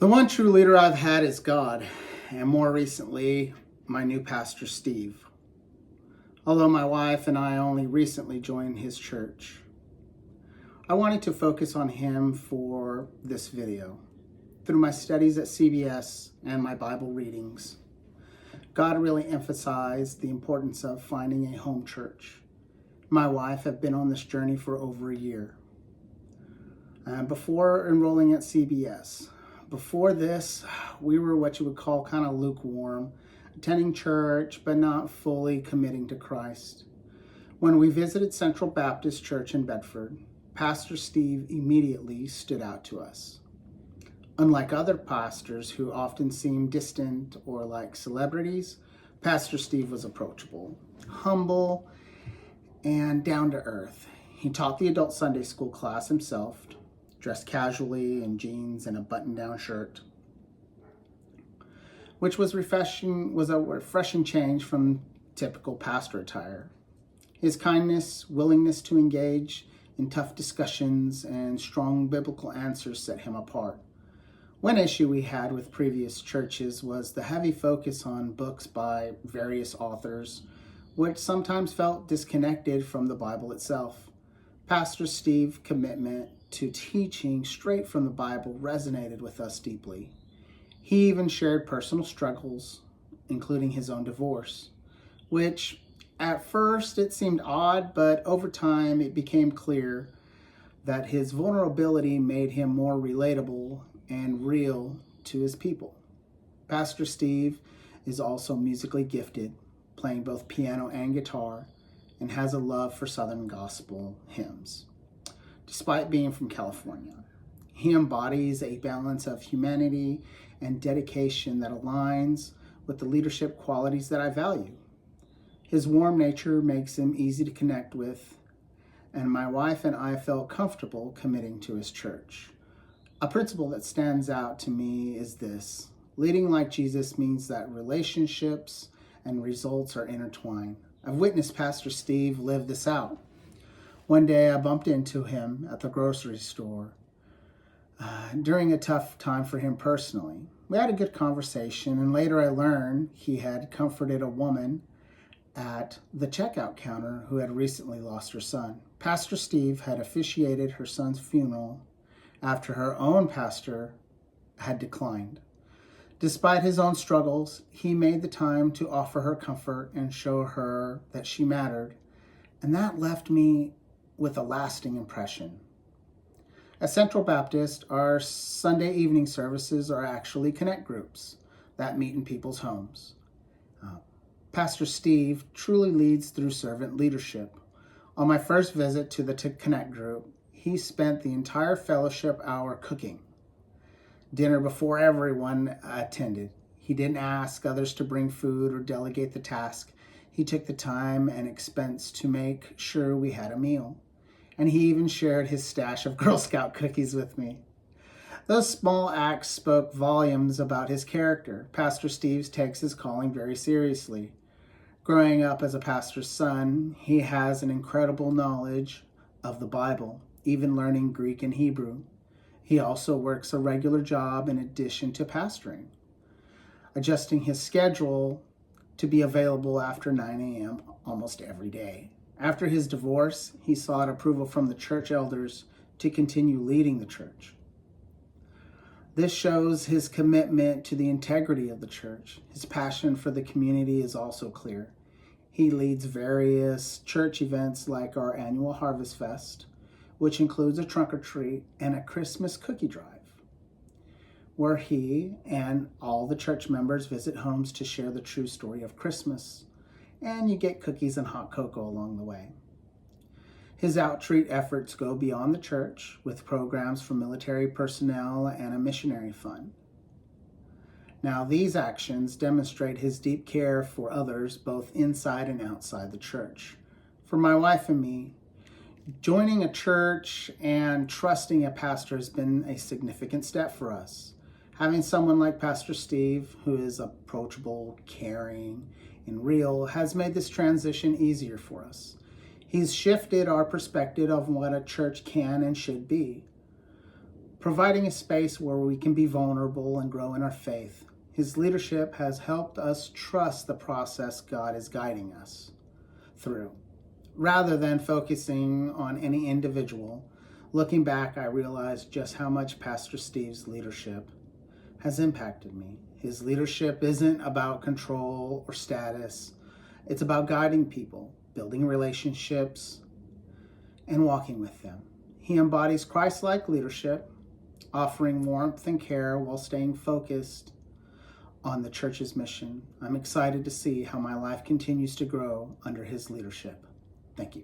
The one true leader I've had is God, and more recently, my new pastor, Steve. Although my wife and I only recently joined his church, I wanted to focus on him for this video. Through my studies at CBS and my Bible readings, God really emphasized the importance of finding a home church. My wife had been on this journey for over a year. Before enrolling at CBS, before this, we were what you would call kind of lukewarm, attending church, but not fully committing to Christ. When we visited Central Baptist Church in Bedford, Pastor Steve immediately stood out to us. Unlike other pastors who often seem distant or like celebrities, Pastor Steve was approachable, humble, and down to earth. He taught the adult Sunday school class himself, dressed casually in jeans and a button-down shirt, which was a refreshing change from typical pastor attire. His kindness, willingness to engage in tough discussions, and strong biblical answers set him apart. One issue we had with previous churches was the heavy focus on books by various authors, which sometimes felt disconnected from the Bible itself. Pastor Steve's commitment to teaching straight from the Bible resonated with us deeply. He even shared personal struggles, including his own divorce, which at first it seemed odd, but over time it became clear that his vulnerability made him more relatable and real to his people. Pastor Steve is also musically gifted, playing both piano and guitar, and has a love for Southern gospel hymns. Despite being from California, he embodies a balance of humanity and dedication that aligns with the leadership qualities that I value. His warm nature makes him easy to connect with, and my wife and I felt comfortable committing to his church. A principle that stands out to me is this: leading like Jesus means that relationships and results are intertwined. I've witnessed Pastor Steve live this out. One day I bumped into him at the grocery store during a tough time for him personally. We had a good conversation, and later I learned he had comforted a woman at the checkout counter who had recently lost her son. Pastor Steve had officiated her son's funeral after her own pastor had declined. Despite his own struggles, he made the time to offer her comfort and show her that she mattered, and that left me with a lasting impression. At Central Baptist, our Sunday evening services are actually connect groups that meet in people's homes. Pastor Steve truly leads through servant leadership. On my first visit to the connect group, he spent the entire fellowship hour cooking dinner before everyone attended. He didn't ask others to bring food or delegate the task. He took the time and expense to make sure we had a meal. And he even shared his stash of Girl Scout cookies with me. Those small acts spoke volumes about his character. Pastor Steve takes his calling very seriously. Growing up as a pastor's son, he has an incredible knowledge of the Bible, even learning Greek and Hebrew. He also works a regular job in addition to pastoring, adjusting his schedule to be available after 9 a.m. almost every day. After his divorce, he sought approval from the church elders to continue leading the church. This shows his commitment to the integrity of the church. His passion for the community is also clear. He leads various church events like our annual Harvest Fest, which includes a trunk or treat and a Christmas cookie drive, where he and all the church members visit homes to share the true story of Christmas, and you get cookies and hot cocoa along the way. His outreach efforts go beyond the church with programs for military personnel and a missionary fund. Now, these actions demonstrate his deep care for others both inside and outside the church. For my wife and me, joining a church and trusting a pastor has been a significant step for us. Having someone like Pastor Steve, who is approachable, caring, and real, has made this transition easier for us. He's shifted our perspective of what a church can and should be. providing a space where we can be vulnerable and grow in our faith. His leadership has helped us trust the process God is guiding us through. Rather than focusing on any individual, looking back, I realized just how much Pastor Steve's leadership has impacted me. His leadership isn't about control or status. It's about guiding people, building relationships, and walking with them. He embodies Christ-like leadership, offering warmth and care while staying focused on the church's mission. I'm excited to see how my life continues to grow under his leadership. Thank you.